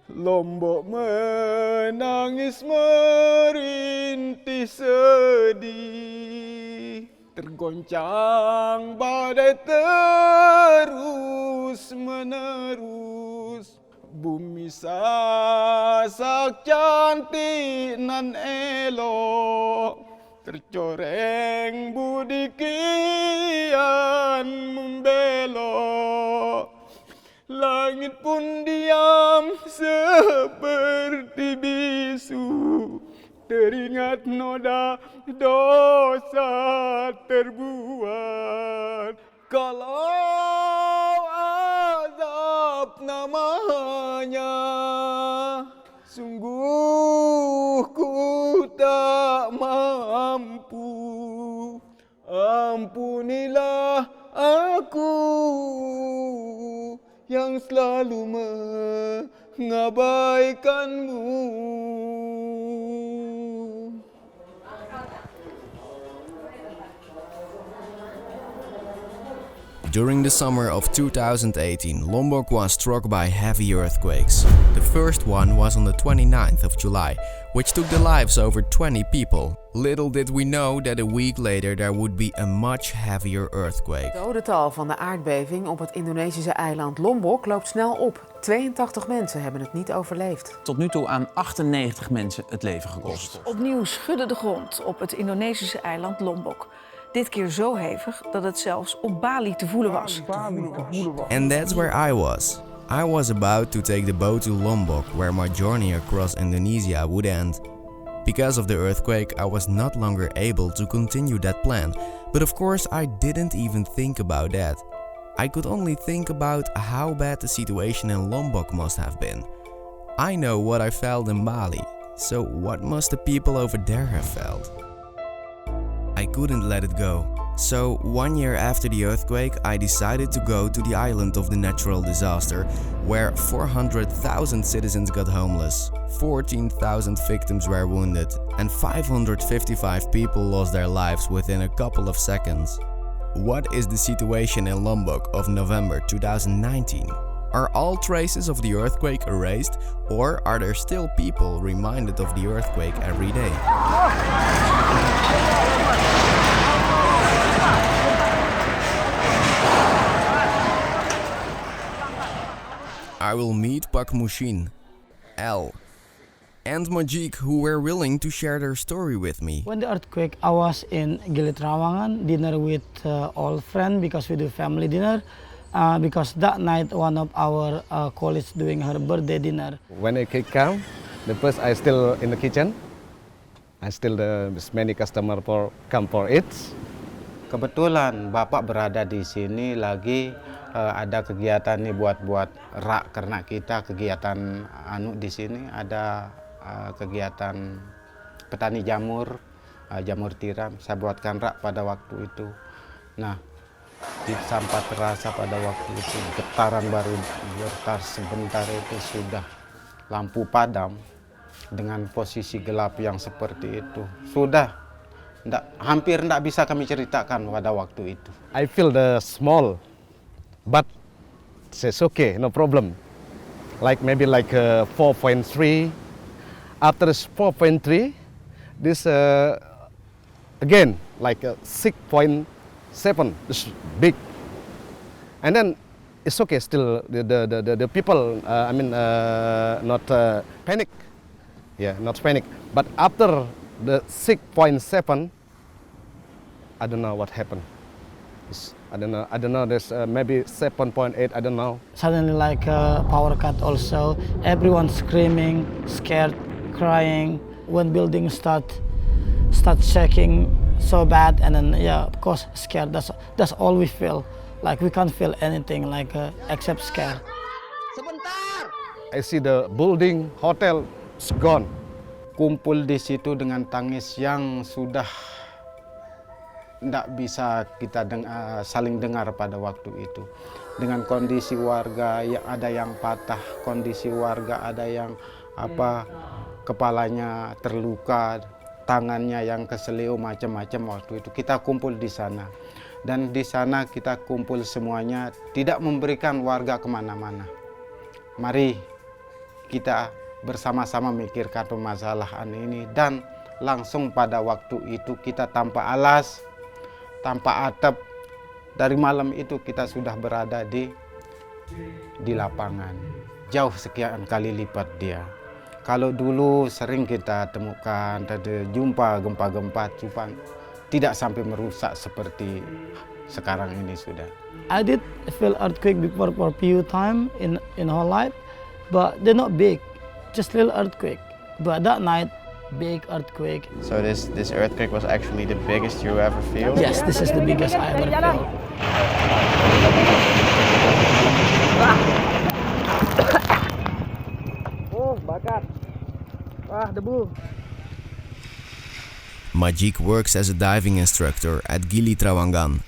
Lombok menangis merintih sedih, tergoncang badai terus menerus. Bumi sasak cantik nan elok, tercoreng budi kian membelok. Langit pun diam seperti bisu, teringat noda dosa terbuat. Kalau azab namanya, sungguh ku tak mampu. Ampunilah aku yang selalu mengabaikanmu. During the summer of 2018, Lombok was struck by heavy earthquakes. The first one was on the 29th of July, which took the lives over 20 people. Little did we know that a week later there would be a much heavier earthquake. Het dodental van de aardbeving op het Indonesische eiland Lombok loopt snel op. 82 mensen hebben het niet overleefd. Tot nu toe aan 98 mensen het leven gekost. Opnieuw schudde de grond op het Indonesische eiland Lombok. Dit keer zo hevig dat het zelfs op Bali te voelen was. And that's where I was. I was about to take the boat to Lombok, where my journey across Indonesia would end. Because of the earthquake, I was not longer able to continue that plan. But of course, I didn't even think about that. I could only think about how bad the situation in Lombok must have been. I know what I felt in Bali, so what must the people over there have felt? I couldn't let it go. So, 1 year after the earthquake, I decided to go to the island of the natural disaster, where 400,000 citizens got homeless, 14,000 victims were wounded, and 555 people lost their lives within a couple of seconds. What is the situation in Lombok of November 2019? Are all traces of the earthquake erased, or are there still people reminded of the earthquake every day? I will meet Pak Mushin, L, and Majik, who were willing to share their story with me. When the earthquake, I was in Gili Trawangan, dinner with all friends because we do family dinner. Because that night one of our colleagues doing her birthday dinner. When the cake come, the first I still in the kitchen. I still there's many customer come for it. Kebetulan Bapak berada di sini lagi ada kegiatan nih buat rak, karena kita kegiatan di sini ada kegiatan petani jamur, jamur tiram. Saya buatkan rak pada waktu itu. Nah, sampai terasa pada waktu itu getaran baru getar sebentar itu sudah lampu padam dengan posisi gelap yang seperti itu. Sudah hampir tidak bisa kami ceritakan pada waktu itu. I feel the small, but it's okay, no problem. Like maybe like 4.3. After 4.3, this again like 6.7. It's big, and then it's okay. Still, the people, not panic. Yeah, not panic. But after the 6.7, I don't know what happened. I don't know. There's maybe 7.8. I don't know. Suddenly, like power cut. Also, everyone screaming, scared, crying. When buildings start shaking so bad, and then of course scared. That's all we feel. Like we can't feel anything like except scared. I see the building, hotel, it's gone. Kumpul di situ dengan tangis yang sudah tidak bisa kita saling dengar pada waktu itu. Dengan kondisi warga yang ada yang patah, kondisi warga ada yang kepalanya terluka, tangannya yang keseleo, macam-macam waktu itu. Kita kumpul di sana. Dan di sana kita kumpul semuanya, tidak memberikan warga kemana-mana. Mari kita bersama-sama memikirkan permasalahan ini, dan langsung pada waktu itu kita tanpa alas, tanpa atap, dari malam itu kita sudah berada di lapangan. Jauh sekian kali lipat dia. Kalau dulu sering kita temukan, ada jumpa gempa-gempa, cuma tidak sampai merusak seperti sekarang ini sudah. I did feel earthquake before for few time in whole life, but they're not big, just little earthquake. But that night, big earthquake. So this earthquake was actually the biggest you ever feel? Yes, this is the biggest I ever felt. Oh, bakar. Wah, debu. Majik works as a diving instructor at Gili Trawangan.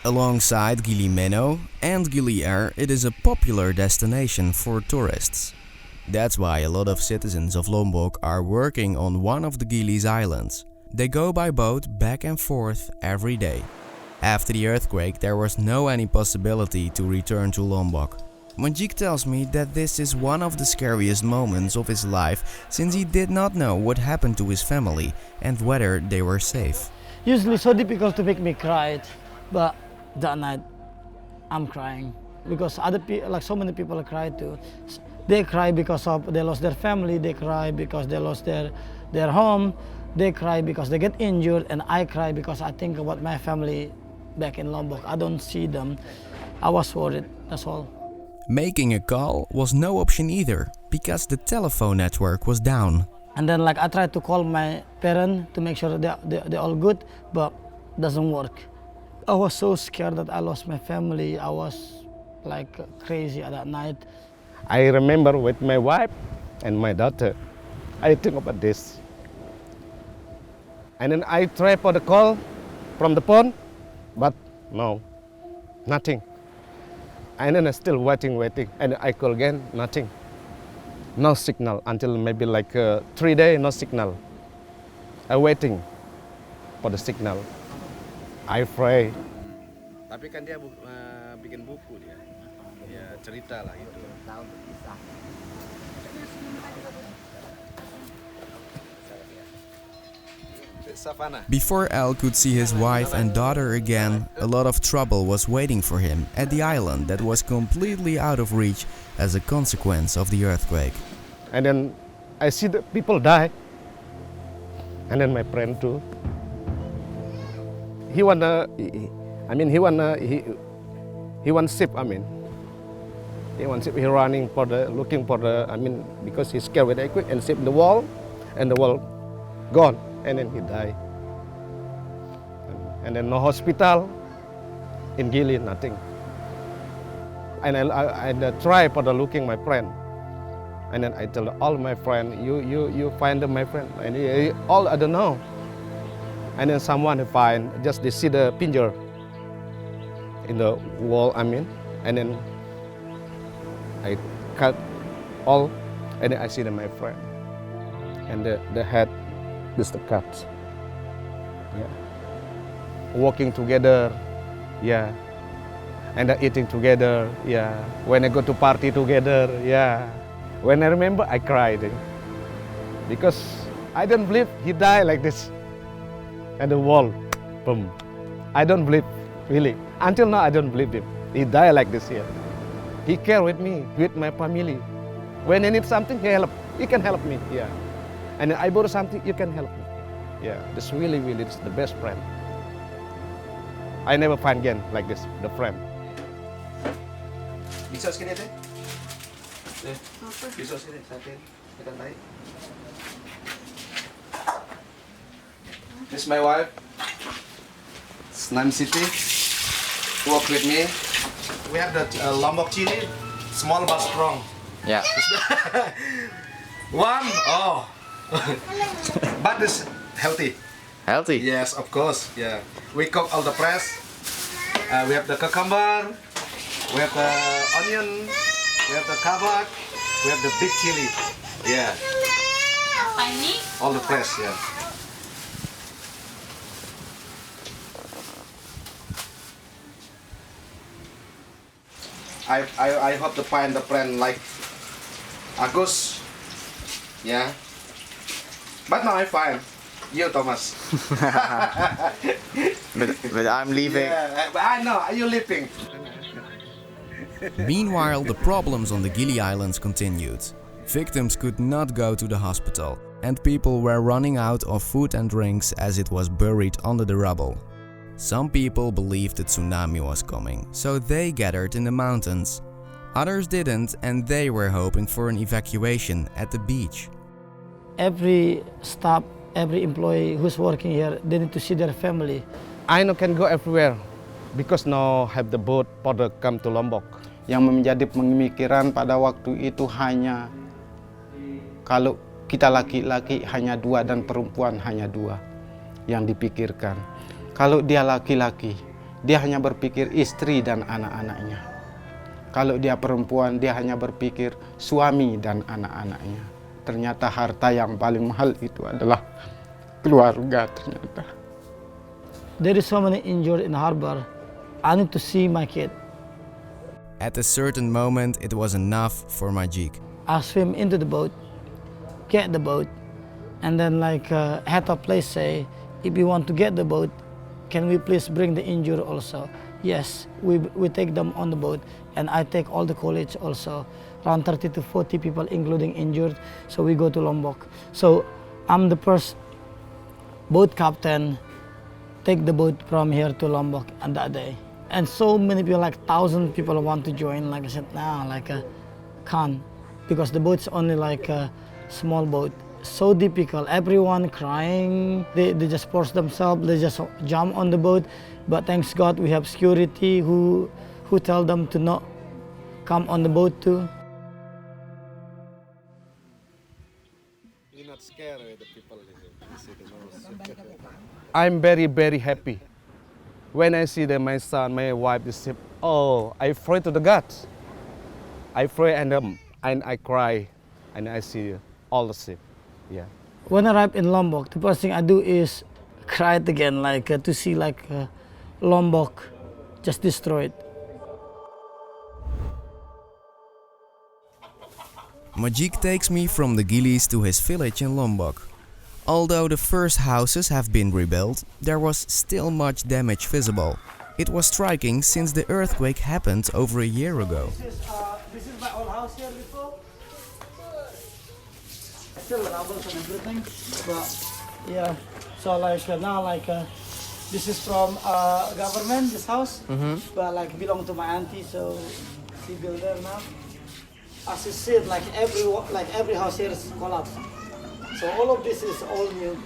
Alongside Gili Meno and Gili Air, it is a popular destination for tourists. That's why a lot of citizens of Lombok are working on one of the Gili's islands. They go by boat back and forth every day. After the earthquake, there was no any possibility to return to Lombok. Majik tells me that this is one of the scariest moments of his life, since he did not know what happened to his family and whether they were safe. Usually so difficult to make me cry, but that night I'm crying because other people, like so many people, cry too. They cry because of they lost their family. They cry because they lost their home. They cry because they get injured, and I cry because I think about my family back in Lombok. I don't see them. I was worried. That's all. Making a call was no option either, because the telephone network was down. And then like I tried to call my parents to make sure they're all good, but doesn't work. I was so scared that I lost my family. I was like crazy at that night. I remember with my wife and my daughter, I think about this. And then I try for the call from the phone, but no, nothing. And then I'm still waiting, and I call again, nothing. No signal until maybe like 3 days, no signal. I'm waiting for the signal. I pray. Tapi kan dia bikin buku dia, ya cerita lah itu. Before Al could see his wife and daughter again, a lot of trouble was waiting for him at the island that was completely out of reach as a consequence of the earthquake. And then I see the people die. And then my friend too. He want ship. He want ship. He running for looking for because he's scared with the earthquake, and ship the wall, and the wall gone. And then he died. And then no hospital in Gili, nothing. And I try for the looking my friend. And then I tell all my friend, you find my friend. And all I don't know. And then someone find, just they see the pincher in the wall, And then I cut all, and then I see my friend. And the head, this the cut. Yeah. Walking together, yeah. And eating together, yeah. When I go to party together, yeah. When I remember, I cried. Because I don't believe he died like this. And the wall, boom. I don't believe, really. Until now, I don't believe him. He died like this here. He care with me, with my family. When I need something, he can help me, yeah. And I borrow something, you can help me. Yeah, this really, this is the best friend. I never find again like this, the friend. Bisa sekali teh? Bisa sekali, satu, kita tarik. This is my wife. It's Nam City. Work with me. We have the Lombok chili, small but strong. Yeah. One, oh. But it's healthy. Healthy? Yes, of course. Yeah. We cook all the press. We have the cucumber. We have the onion. We have the kabak. We have the big chili. Yeah. All the press. Yeah. I hope to find the friend like Agus. Yeah. But now I'm fine. You, Thomas. But I'm leaving. Yeah, but I know you're leaving. Meanwhile, the problems on the Gili Islands continued. Victims could not go to the hospital, and people were running out of food and drinks as it was buried under the rubble. Some people believed the tsunami was coming, so they gathered in the mountains. Others didn't, and they were hoping for an evacuation at the beach. Every staff, every employee who's working here, they need to see their family. I know can go everywhere because now have the boat pada come to Lombok. Yang menjadi pemikiran pada waktu itu hanya kalau kita laki-laki hanya 2 dan perempuan hanya 2 yang dipikirkan. Kalau dia laki-laki, dia hanya berpikir istri dan anak-anaknya. Kalau dia perempuan, dia hanya berpikir suami dan anak-anaknya. Ternyata harta yang paling mahal itu adalah keluarga ternyata. There is so many injured in harbor. I need to see my kid. At a certain moment, it was enough for Majik. I swim into the boat, get the boat, and then head of place say, if you want to get the boat, can we please bring the injured also? Yes, we take them on the boat, and I take all the college also, around 30 to 40 people including injured, so we go to Lombok. So I'm the first boat captain, take the boat from here to Lombok on that day. And so many people, like 1,000 people want to join, like I said, can't, because the boat's only like a small boat. So difficult, everyone crying, they just force themselves, they just jump on the boat. But thanks God we have security who tell them to not come on the boat too. You're not scared of the people. I'm very, very happy. When I see my son, my wife, the ship, oh, I pray to the God. I pray and I cry, and I see all the ship. Yeah. When I arrive in Lombok, the first thing I do is cry it again, to see Lombok just destroyed. Majik takes me from the Gilis to his village in Lombok. Although the first houses have been rebuilt, there was still much damage visible. It was striking since the earthquake happened over a year ago. This is my old house here before. Still rubbles and everything, but yeah. So now this is from government, this house, but belong to my auntie, so she built there now. As you see, every house here is collapsed. So all of this is all new.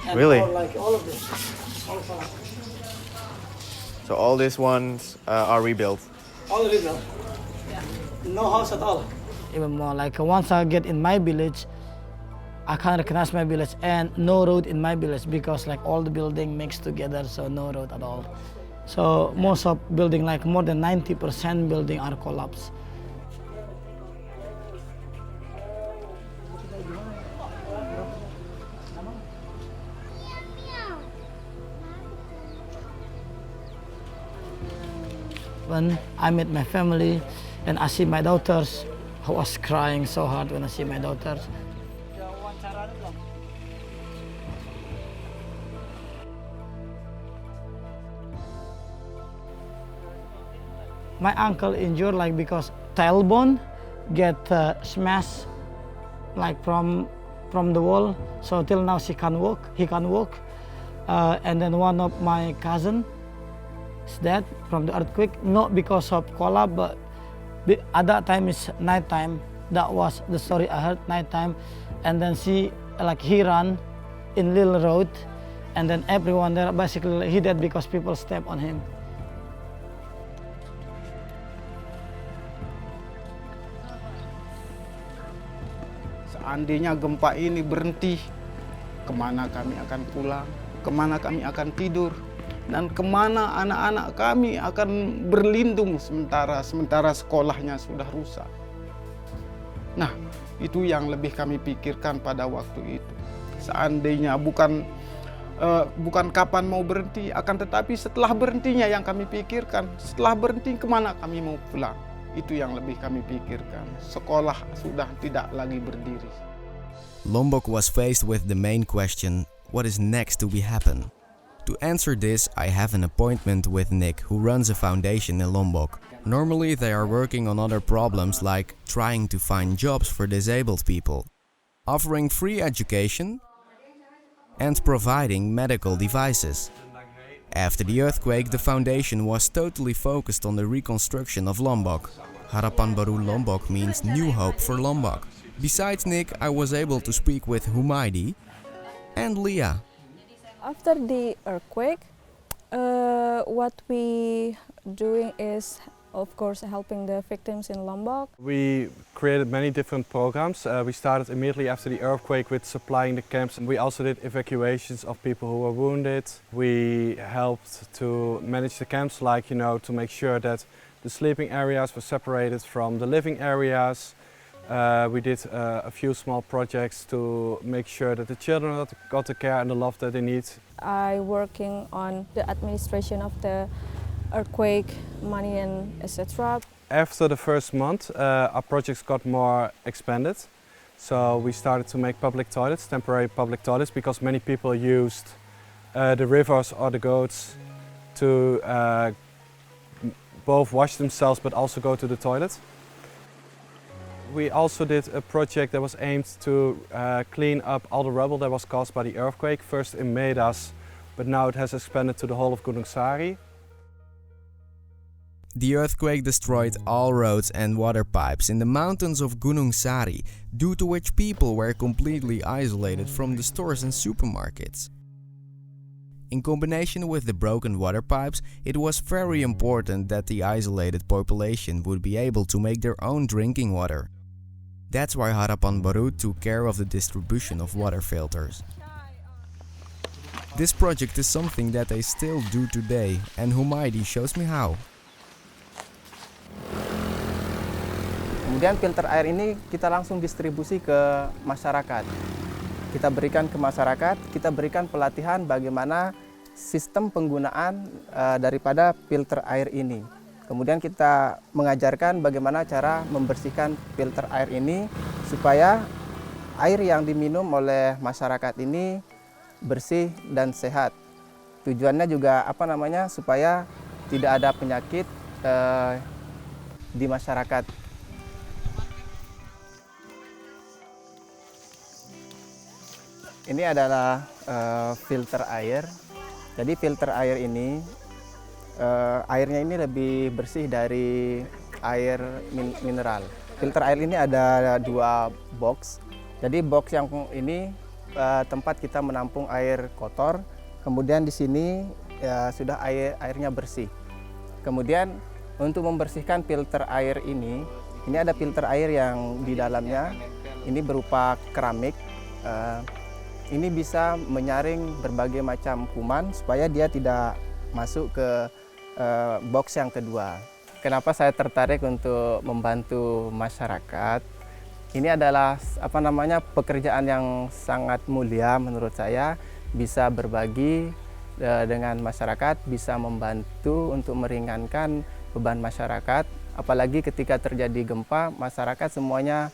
And Really? All of this, all collapsed. So all these ones are rebuilt. All rebuilt. Yeah. No house at all. Even more, once I get in my village, I can't recognize my village, and no road in my village because all the building mixed together, so no road at all. So most of building, more than 90% building are collapsed. When I met my family and I see my daughters, I was crying so hard when I see my daughters. My uncle injured because tailbone get smashed from the wall. So till now he can't walk. And then one of my cousin is dead from the earthquake, not because of collapse, but at that time it's night time. That was the story I heard, night time. And then he ran in little road, and then everyone there basically he dead because people step on him. Seandainya gempa ini berhenti, kemana kami akan pulang, kemana kami akan tidur, dan kemana anak-anak kami akan berlindung sementara sekolahnya sudah rusak. Nah, itu yang lebih kami pikirkan pada waktu itu. Seandainya bukan kapan mau berhenti, akan tetapi setelah berhentinya yang kami pikirkan, setelah berhenti kemana kami mau pulang. Itu yang lebih kami pikirkan. Sekolah sudah tidak lagi berdiri. Lombok was faced with the main question, what is next to be happen? To answer this, I have an appointment with Nick, who runs a foundation in Lombok. Normally they are working on other problems like trying to find jobs for disabled people, offering free education and providing medical devices. After the earthquake, the foundation was totally focused on the reconstruction of Lombok. Harapan Baru Lombok means new hope for Lombok. Besides Nick, I was able to speak with Humaydi and Leah. After the earthquake, what we doing is, of course, helping the victims in Lombok. We created many different programs. We started immediately after the earthquake with supplying the camps. We also did evacuations of people who were wounded. We helped to manage the camps, like, to make sure that the sleeping areas were separated from the living areas. We did a few small projects to make sure that the children got the care and the love that they need. I working on the administration of the earthquake money and etc. After the first month, our projects got more expanded. So we started to make public toilets, temporary public toilets, because many people used the rivers or the goats to both wash themselves but also go to the toilet. We also did a project that was aimed to clean up all the rubble that was caused by the earthquake, first in Medas, but now it has expanded to the whole of Gunung Sari. The earthquake destroyed all roads and water pipes in the mountains of Gunung Sari, due to which people were completely isolated from the stores and supermarkets. In combination with the broken water pipes, it was very important that the isolated population would be able to make their own drinking water. That's why Harapan Baru took care of the distribution of water filters. This project is something that they still do today, and Humaydi shows me how. Kemudian filter air ini kita langsung distribusi ke masyarakat. Kita berikan ke masyarakat, kita berikan pelatihan bagaimana sistem penggunaan daripada filter air ini. Kemudian kita mengajarkan bagaimana cara membersihkan filter air ini supaya air yang diminum oleh masyarakat ini bersih dan sehat. Tujuannya juga supaya tidak ada penyakit di masyarakat. Ini adalah filter air. Jadi filter air ini airnya ini lebih bersih dari air mineral. Filter air ini ada 2 box. Jadi box yang ini tempat kita menampung air kotor. Kemudian di sini sudah airnya bersih. Kemudian untuk membersihkan filter air ini ada filter air yang di dalamnya ini berupa keramik. Ini bisa menyaring berbagai macam kuman supaya dia tidak masuk ke box yang kedua. Kenapa saya tertarik untuk membantu masyarakat? Ini adalah pekerjaan yang sangat mulia menurut saya, bisa berbagi dengan masyarakat, bisa membantu untuk meringankan beban masyarakat. Apalagi ketika terjadi gempa, masyarakat semuanya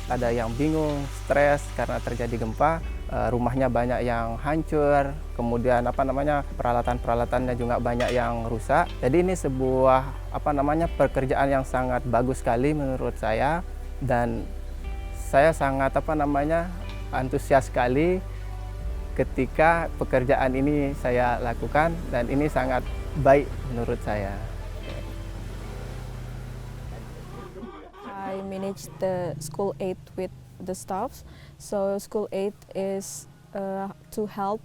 ada yang bingung, stres karena terjadi gempa. Rumahnya banyak yang hancur, kemudian peralatan-peralatannya juga banyak yang rusak. Jadi ini sebuah pekerjaan yang sangat bagus sekali menurut saya, dan saya sangat antusias sekali ketika pekerjaan ini saya lakukan, dan ini sangat baik menurut saya. I manage the school aid with the staffs. So school aid is to help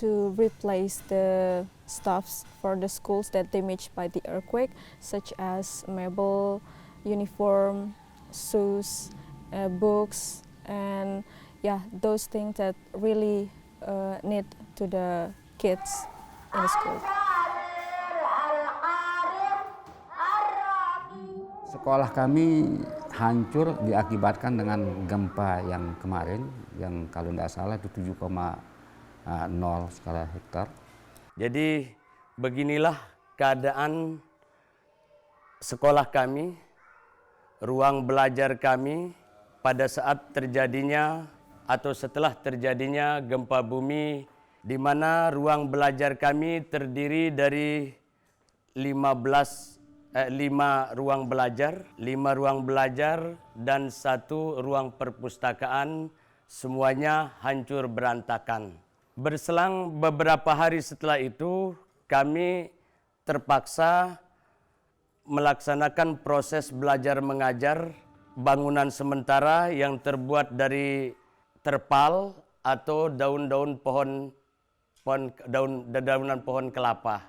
to replace the stuffs for the schools that damaged by the earthquake, such as mebel, uniform, shoes, books, and those things that really need to the kids in the school. Sekolah kami hancur diakibatkan dengan gempa yang kemarin, yang kalau tidak salah itu 7,0 skala hektar. Jadi beginilah keadaan sekolah kami, ruang belajar kami, pada saat terjadinya atau setelah terjadinya gempa bumi, di mana ruang belajar kami terdiri dari 5 ruang belajar dan 1 ruang perpustakaan, semuanya hancur berantakan. Berselang beberapa hari setelah itu, kami terpaksa melaksanakan proses belajar mengajar bangunan sementara yang terbuat dari terpal atau daunan pohon kelapa.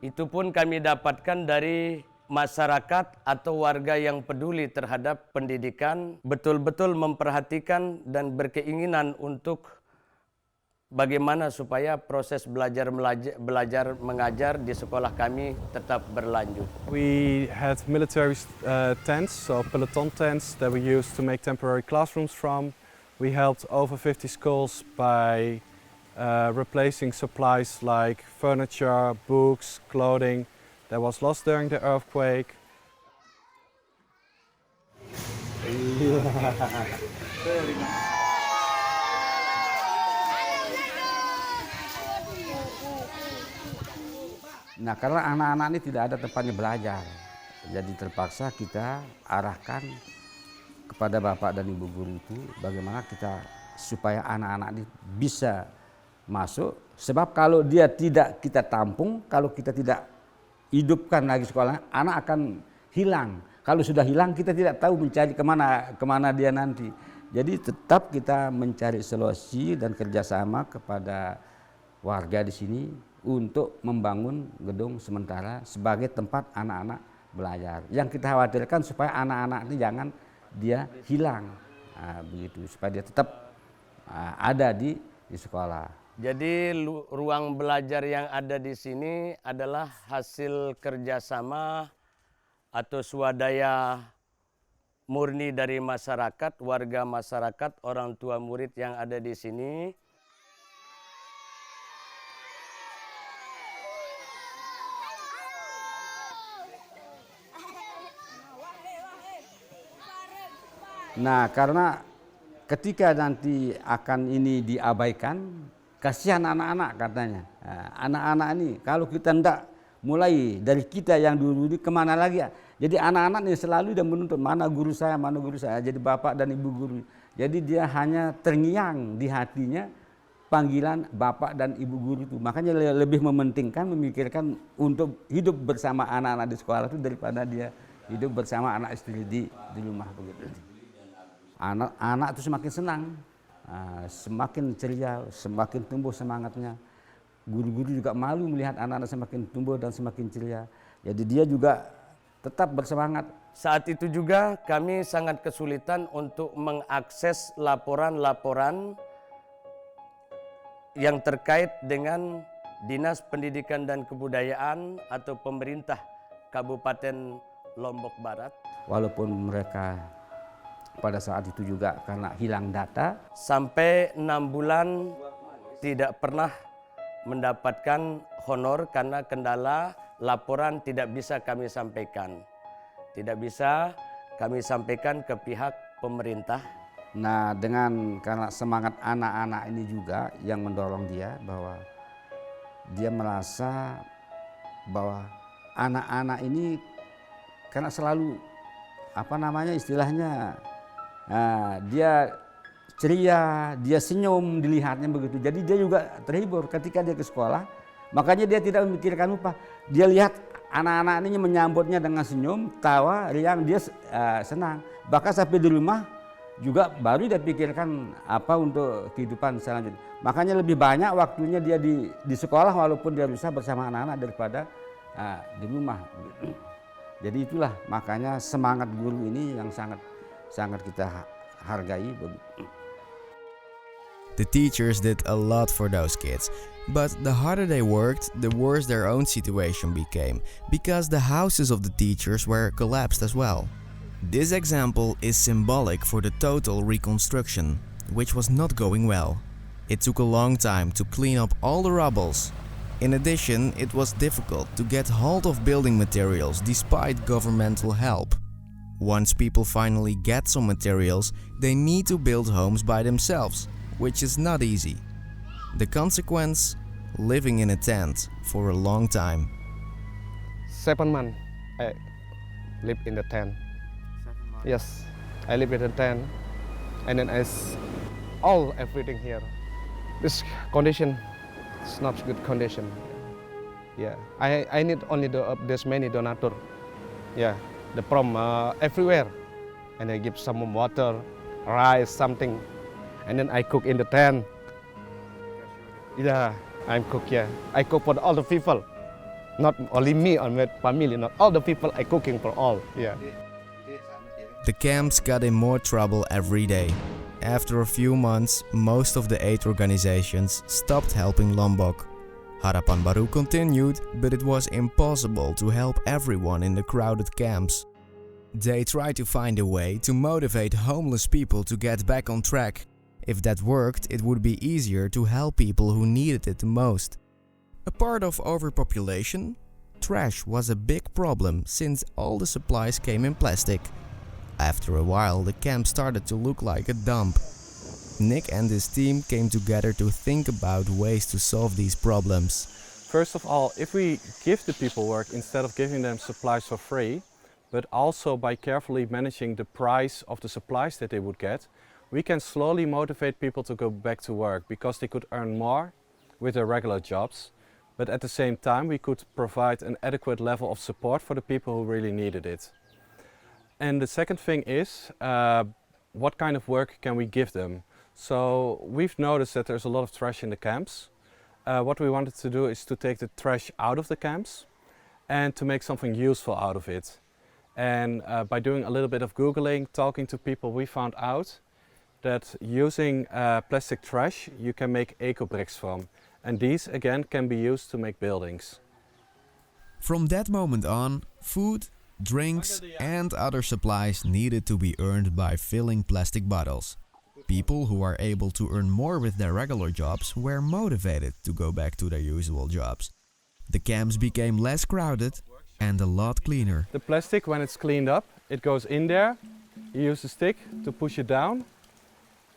Itu pun kami dapatkan dari masyarakat atau warga yang peduli terhadap pendidikan, betul-betul memperhatikan dan berkeinginan untuk bagaimana supaya proses belajar mengajar di sekolah kami tetap berlanjut. We had military tents, so peloton tents that we used to make temporary classrooms from. We helped over 50 schools by replacing supplies like furniture, books, clothing that was lost during the earthquake. Nah, karena anak-anak ini tidak ada tempatnya belajar, jadi terpaksa kita arahkan kepada bapak dan ibu guru itu bagaimana kita supaya anak-anak ini bisa masuk. Sebab kalau dia tidak kita tampung, kalau kita tidak hidupkan lagi sekolahnya, anak akan hilang. Kalau sudah hilang kita tidak tahu mencari kemana dia nanti. Jadi tetap kita mencari solusi dan kerjasama kepada warga di sini untuk membangun gedung sementara sebagai tempat anak-anak belajar. Yang kita khawatirkan supaya anak-anak ini jangan dia hilang, begitu, supaya dia tetap ada di sekolah. Jadi ruang belajar yang ada di sini adalah hasil kerjasama atau swadaya murni dari masyarakat, warga masyarakat, orang tua murid yang ada di sini. Nah, karena ketika nanti akan ini diabaikan, kasihan anak-anak katanya. Anak-anak ini kalau kita tidak mulai dari kita yang dulu ini kemana lagi ya. Jadi anak-anak ini selalu dia menuntut mana guru saya. Jadi bapak dan ibu guru. Jadi dia hanya terngiang di hatinya panggilan bapak dan ibu guru itu. Makanya lebih mementingkan, memikirkan untuk hidup bersama anak-anak di sekolah itu daripada dia hidup bersama anak istri di rumah begitu. Anak itu semakin senang, semakin ceria, semakin tumbuh semangatnya. Guru-guru juga malu melihat anak-anak semakin tumbuh dan semakin ceria. Jadi dia juga tetap bersemangat. Saat itu juga kami sangat kesulitan untuk mengakses laporan-laporan yang terkait dengan Dinas Pendidikan dan Kebudayaan atau pemerintah Kabupaten Lombok Barat. Walaupun mereka pada saat itu juga karena hilang data. Sampai 6 bulan tidak pernah mendapatkan honor karena kendala laporan tidak bisa kami sampaikan. Tidak bisa kami sampaikan ke pihak pemerintah. Nah, karena semangat anak-anak ini juga yang mendorong dia bahwa dia merasa bahwa anak-anak ini karena selalu istilahnya dia ceria, dia senyum dilihatnya begitu. Jadi dia juga terhibur ketika dia ke sekolah. Makanya dia tidak memikirkan upah. Dia lihat anak-anak ini menyambutnya dengan senyum, tawa, riang, dia senang. Bahkan sampai di rumah juga baru dia pikirkan apa untuk kehidupan selanjutnya. Makanya lebih banyak waktunya dia di sekolah walaupun dia bisa bersama anak-anak daripada di rumah. Jadi itulah makanya semangat guru ini yang sangat kita hargai. The teachers did a lot for those kids, but the harder they worked, the worse their own situation became, because the houses of the teachers were collapsed as well. This example is symbolic for the total reconstruction, which was not going well. It took a long time to clean up all the rubbles. In addition, it was difficult to get hold of building materials despite governmental help. Once people finally get some materials, they need to build homes by themselves, which is not easy. The consequence? Living in a tent for a long time. 7 months I live in the tent. 7 months. Yes, I live in the tent, and then all everything here. This condition is not good condition. Yeah, I need only there's many donator. Yeah, the from everywhere, and I give some water, rice, something, and then I cook in the tent. Yeah, I'm cook. Yeah, I cook for all the people, not only me or my family. Not all the people I cooking for all. Yeah. The camps got in more trouble every day. After a few months, most of the aid organizations stopped helping Lombok. Harapan Baru continued, but it was impossible to help everyone in the crowded camps. They tried to find a way to motivate homeless people to get back on track. If that worked, it would be easier to help people who needed it the most. A part of overpopulation? Trash was a big problem since all the supplies came in plastic. After a while, the camp started to look like a dump. Nick and his team came together to think about ways to solve these problems. First of all, if we give the people work instead of giving them supplies for free, but also by carefully managing the price of the supplies that they would get, we can slowly motivate people to go back to work because they could earn more with their regular jobs, but at the same time we could provide an adequate level of support for the people who really needed it. And the second thing is, what kind of work can we give them? So we've noticed that there's a lot of trash in the camps. What we wanted to do is to take the trash out of the camps and to make something useful out of it. And by doing a little bit of Googling, talking to people, we found out that using plastic trash you can make eco bricks from. And these again can be used to make buildings. From that moment on, food, drinks and other supplies needed to be earned by filling plastic bottles. People who are able to earn more with their regular jobs were motivated to go back to their usual jobs. The camps became less crowded and a lot cleaner. The plastic, when it's cleaned up, it goes in there. You use a stick to push it down.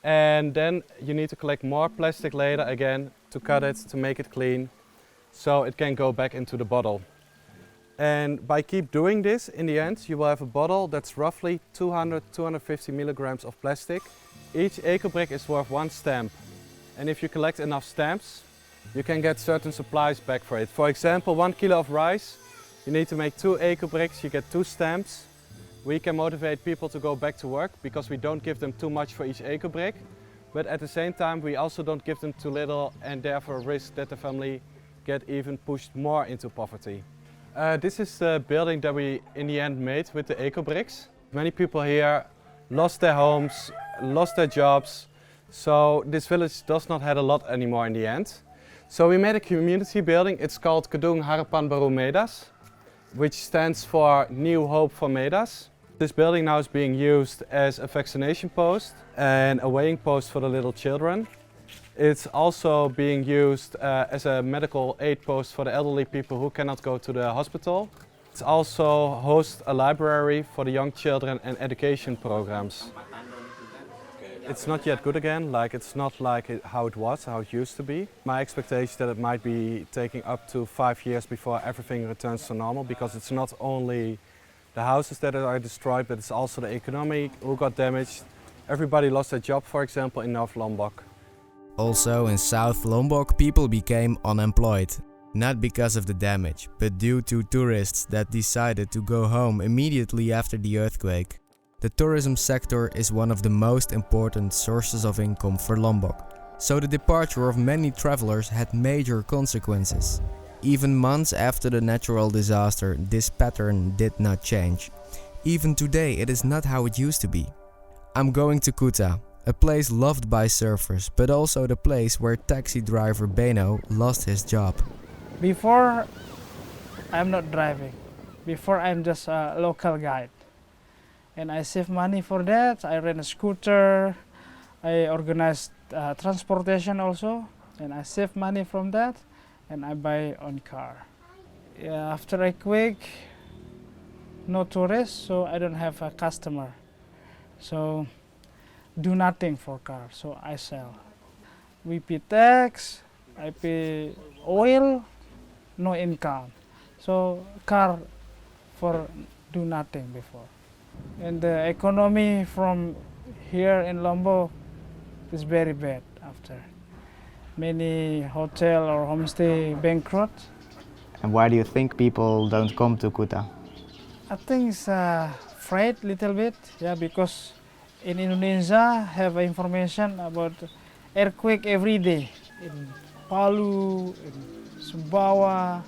And then you need to collect more plastic later again to cut it, to make it clean, so it can go back into the bottle. And by keep doing this, in the end, you will have a bottle that's roughly 200-250 milligrams of plastic. Each eco brick is worth 1 stamp. And if you collect enough stamps, you can get certain supplies back for it. For example, 1 kilo of rice, you need to make 2 eco bricks, you get 2 stamps. We can motivate people to go back to work because we don't give them too much for each eco brick. But at the same time, we also don't give them too little and therefore risk that the family get even pushed more into poverty. This is the building that we in the end made with the eco bricks. Many people here lost their homes, lost their jobs, so this village does not have a lot anymore in the end. So we made a community building. It's called Gedung Harapan Baru Medas, which stands for New Hope for Medas. This building now is being used as a vaccination post and a weighing post for the little children. It's also being used as a medical aid post for the elderly people who cannot go to the hospital. It also hosts a library for the young children and education programs. It's not yet good again, it's not like how it was, how it used to be. My expectation is that it might be taking up to 5 years before everything returns to normal, because it's not only the houses that are destroyed, but it's also the economy who got damaged. Everybody lost their job, for example, in North Lombok. Also in South Lombok, people became unemployed. Not because of the damage, but due to tourists that decided to go home immediately after the earthquake. The tourism sector is one of the most important sources of income for Lombok, so the departure of many travelers had major consequences. Even months after the natural disaster, this pattern did not change. Even today, it is not how it used to be. I'm going to Kuta, a place loved by surfers, but also the place where taxi driver Beno lost his job. Before, I'm not driving. Before, I'm just a local guide. And I save money for that. I rent a scooter. I organize transportation also. And I save money from that. And I buy own car. Yeah, after earthquake, no tourists, so I don't have a customer. So do nothing for car, so I sell. We pay tax, I pay oil, no income. So car for do nothing before. And the economy from here in Lombok is very bad after. Many hotel or homestay bankrupt. And why do you think people don't come to Kuta? I think it's afraid little bit, yeah, because in Indonesia have information about earthquake every day in Palu, in Sumbawa,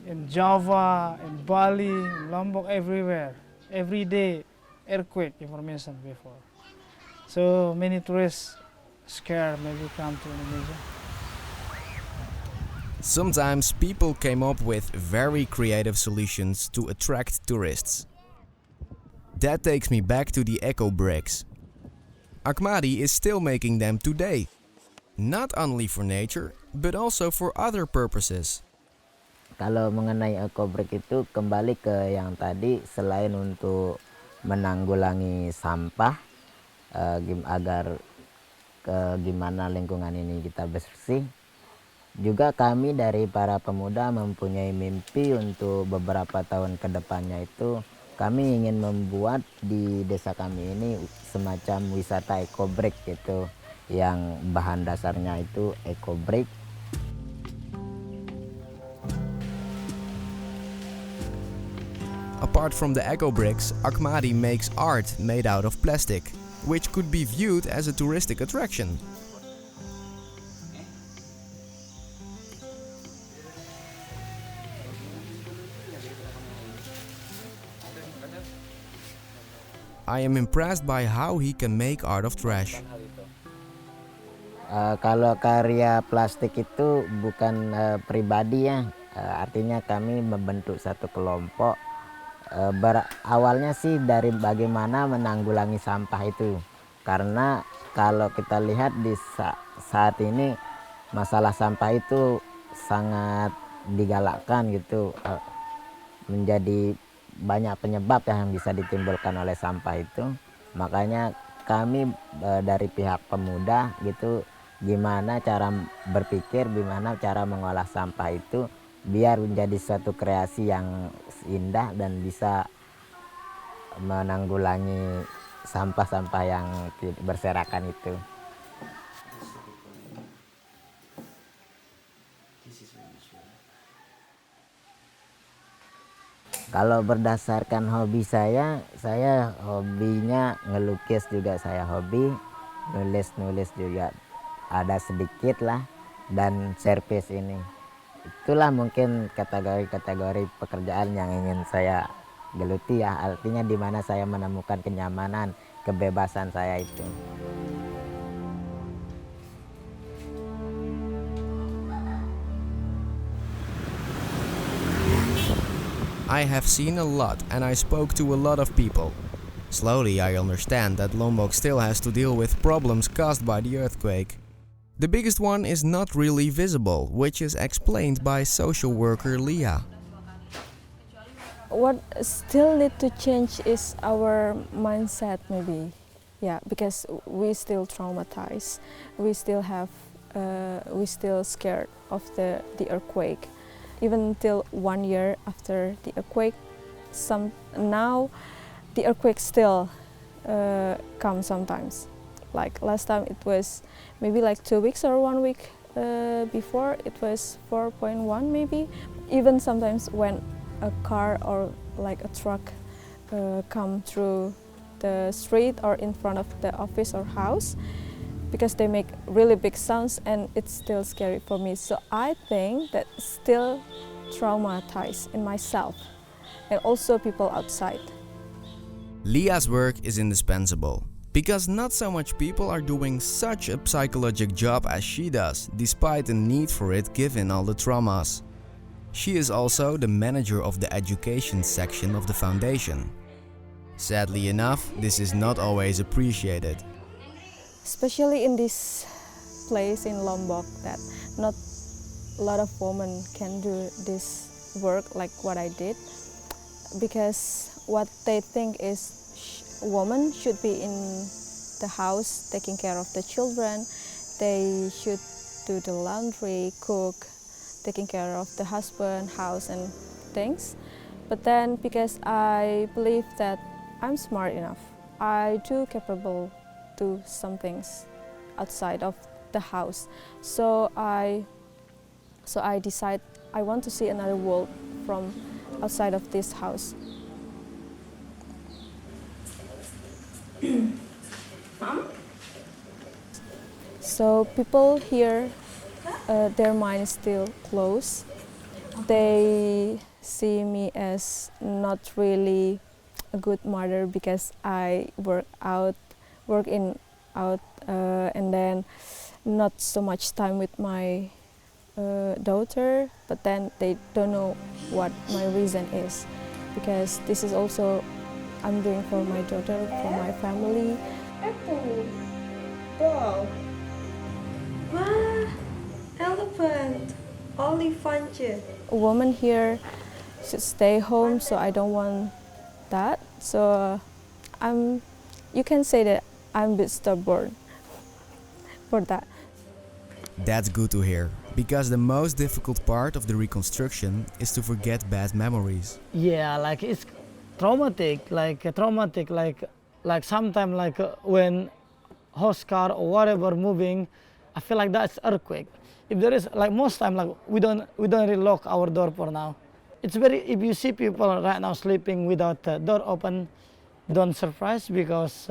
in Java, in Bali, in Lombok, everywhere. Every day earthquake information before. So many tourists scared maybe come to Indonesia. Sometimes people came up with very creative solutions to attract tourists. That takes me back to the eco bricks. Ahmadi is still making them today. Not only for nature, but also for other purposes. Kalau mengenai eco brick itu kembali ke yang tadi, selain untuk menanggulangi sampah agar gimana lingkungan ini kita bersih, juga kami dari para pemuda mempunyai mimpi untuk beberapa tahun ke depannya itu kami ingin membuat di desa kami ini semacam wisata eco brick gitu, yang bahan dasarnya itu eco brick. Apart from the eco bricks, Ahmadi makes art made out of plastic, which could be viewed as a touristic attraction. I am impressed by how he can make art of trash. Kalau karya plastik itu bukan pribadi ya, artinya kami membentuk satu kelompok. Awalnya sih dari bagaimana menanggulangi sampah itu, karena kalau kita lihat di saat ini masalah sampah itu sangat digalakkan gitu, menjadi banyak penyebab yang bisa ditimbulkan oleh sampah itu. Makanya kami dari pihak pemuda gitu, gimana cara berpikir, gimana cara mengolah sampah itu biar menjadi suatu kreasi yang indah dan bisa menanggulangi sampah-sampah yang berserakan itu. Kalau berdasarkan hobi saya hobinya ngelukis juga, saya hobi nulis juga ada sedikit lah, dan servis ini. Itulah mungkin kategori-kategori pekerjaan yang ingin saya geluti ya, artinya di mana saya menemukan kenyamanan, kebebasan saya itu. I have seen a lot and I spoke to a lot of people. Slowly I understand that Lombok still has to deal with problems caused by the earthquake. The biggest one is not really visible, which is explained by social worker Leah. What still need to change is our mindset maybe. Yeah, because we still traumatized. We still scared of the earthquake. Even until 1 year after the earthquake, now the earthquake still comes sometimes. Like last time it was maybe like 2 weeks or 1 week before, it was 4.1 maybe. Even sometimes when a car or like a truck come through the street or in front of the office or house, because they make really big sounds and it's still scary for me. So I think that still traumatized in myself and also people outside. Leah's work is indispensable, because not so much people are doing such a psychological job as she does, despite the need for it given all the traumas. She is also the manager of the education section of the foundation. Sadly enough, this is not always appreciated. Especially in this place in Lombok, that not a lot of women can do this work like what I did. because what they think is women should be in the house taking care of the children. They should do the laundry, cook, taking care of the husband, house and things. But then because I believe that I'm smart enough, I do capable do some things outside of the house. So I decide I want to see another world from outside of this house. So people here, their mind is still closed. They see me as not really a good mother because I work out, and then not so much time with my daughter. But then they don't know what my reason is, because this is also I'm doing for my daughter, for my family. Apple, ball, elephant, oliphant. A woman here should stay home, so I don't want that. So you can say that I'm a bit stubborn for that. That's good to hear, because the most difficult part of the reconstruction is to forget bad memories. Yeah, like it's traumatic, like sometimes when host car or whatever moving, I feel like that's earthquake. If there is like most time like we don't really lock our door for now. It's very, if you see people right now sleeping without the door open, don't surprise, because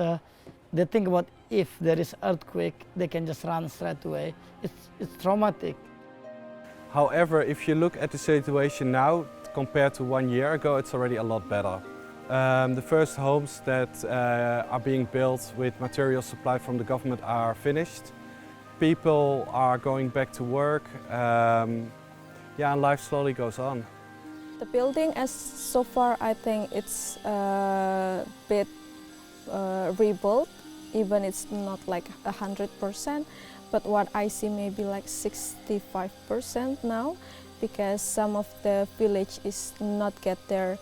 they think about if there is earthquake, they can just run straight away. It's traumatic. However, if you look at the situation now compared to 1 year ago, it's already a lot better. The first homes that are being built with material supply from the government are finished. People are going back to work, and life slowly goes on. The building, as so far, I think it's a bit rebuilt, even it's not like 100%, but what I see maybe like 65% now, because some of the village is not get their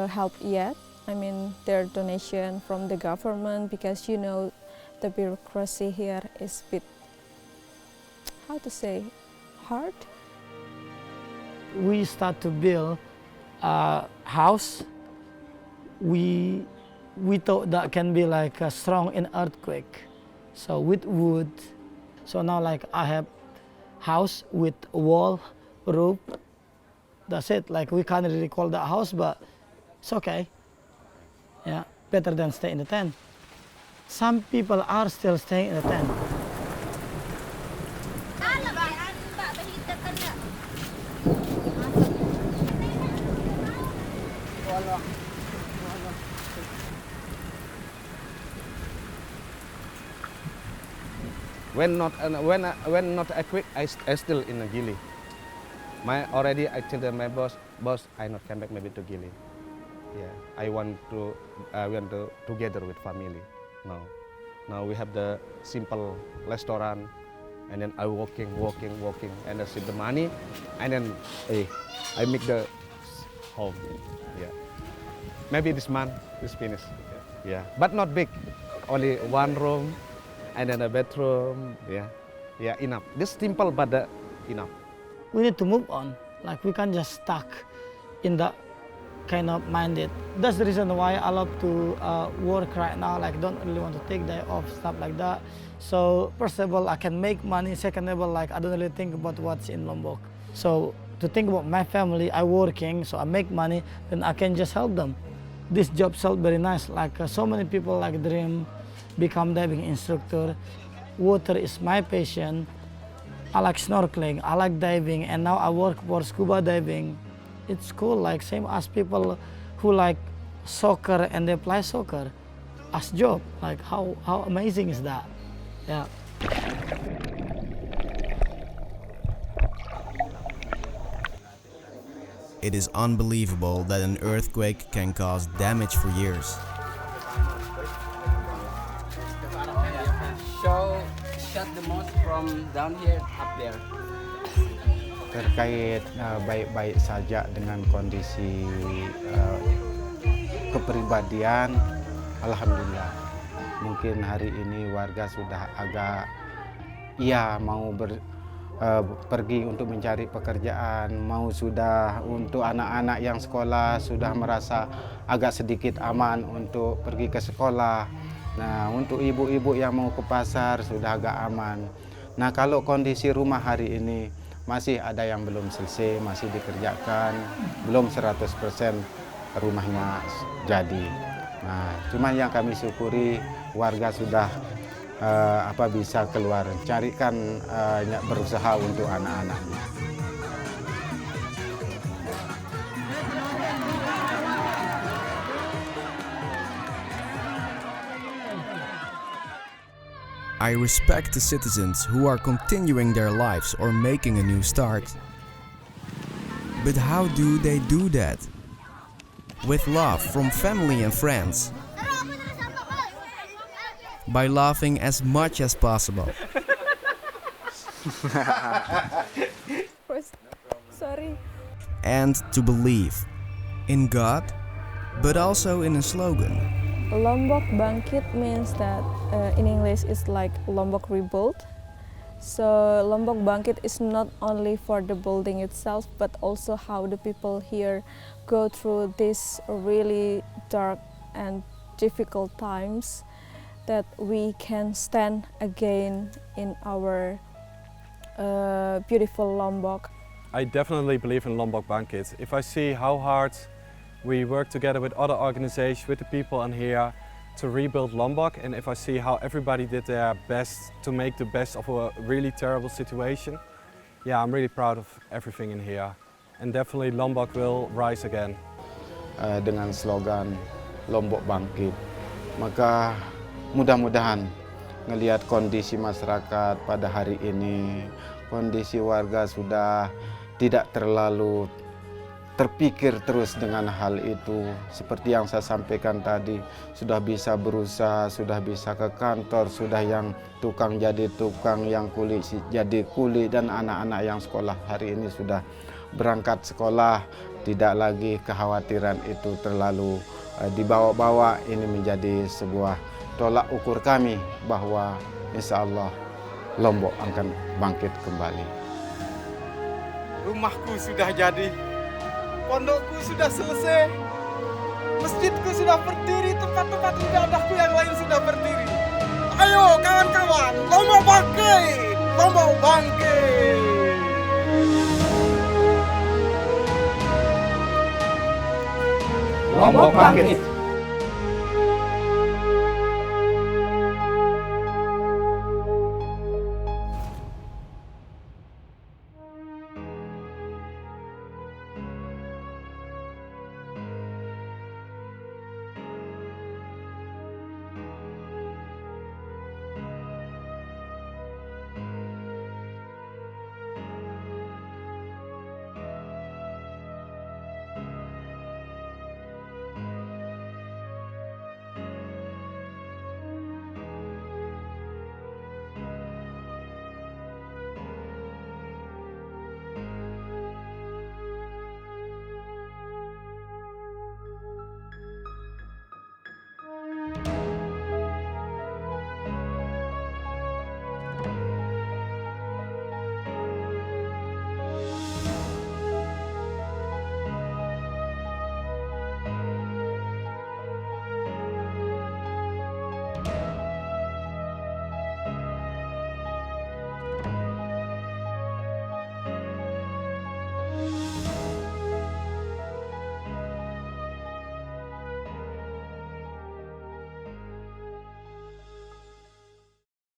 help yet. I mean their donation from the government, because you know the bureaucracy here is a bit, how to say, hard. We start to build a house. We thought that can be like strong in earthquake, so with wood. So now like I have house with wall, roof. That's it. Like we can't really call that house, but it's okay. Yeah, better than stay in the tent. Some people are still staying in the tent. When not earthquake, I still in a Gili. I tell my boss, I not come back maybe to Gili. Yeah, I want to together with family. Now we have the simple restaurant, and then I walking, and I save the money, and then I make the home. Yeah, maybe this month is finished. Yeah, but not big, only one room. And then a bedroom, yeah, enough. This simple, but enough. We need to move on. Like we can't just stuck in that kind of minded. That's the reason why I love to work right now. Like don't really want to take day off, stuff like that. So first of all, I can make money. Second of all, like I don't really think about what's in Lombok. So to think about my family, I working, so I make money, then I can just help them. This job sounds very nice. Like so many people like dream become diving instructor. Water is my passion. I like snorkeling, I like diving, and now I work for scuba diving. It's cool, like same as people who like soccer and they play soccer as job. Like how amazing is that? Yeah. It is unbelievable that an earthquake can cause damage for years. So shut the most from down here up there. terkait baik-baik saja dengan kondisi kepribadian. Alhamdulillah, mungkin hari ini warga sudah agak mau pergi untuk mencari pekerjaan, mau sudah untuk anak-anak yang sekolah sudah merasa agak sedikit aman untuk pergi ke sekolah. Nah, untuk ibu-ibu yang mau ke pasar sudah agak aman. Nah, kalau kondisi rumah hari ini masih ada yang belum selesai, masih dikerjakan, belum 100% rumahnya jadi. Nah, cuma yang kami syukuri warga sudah bisa keluar, carikan berusaha untuk anak-anaknya. I respect the citizens who are continuing their lives or making a new start. But how do they do that? With love from family and friends. By laughing as much as possible. Sorry. And to believe in God, but also in a slogan. Lombok Bangkit means that in English it's like Lombok rebuilt. So Lombok Bangkit is not only for the building itself, but also how the people here go through these really dark and difficult times, that we can stand again in our beautiful Lombok. I definitely believe in Lombok Bangkit. If I see how hard we work together with other organizations, with the people in here to rebuild Lombok, and if I see how everybody did their best to make the best of a really terrible situation, yeah, I'm really proud of everything in here. And definitely Lombok will rise again. Dengan slogan Lombok Bangkit, maka mudah-mudahan ngelihat kondisi masyarakat pada hari ini, kondisi warga sudah tidak terlalu terpikir terus dengan hal itu. Seperti yang saya sampaikan tadi, sudah bisa berusaha, sudah bisa ke kantor, sudah yang tukang jadi tukang, yang kuli jadi kuli, dan anak-anak yang sekolah hari ini sudah berangkat sekolah. Tidak lagi kekhawatiran itu terlalu dibawa-bawa. Ini menjadi sebuah tolak ukur kami bahwa insya Allah Lombok akan bangkit kembali. Rumahku sudah jadi, pondokku sudah selesai, masjidku sudah berdiri, tempat-tempat ibadahku yang lain sudah berdiri. Ayo kawan-kawan, Lombok Bangkit! Lombok Bangkit! Lombok Bangkit!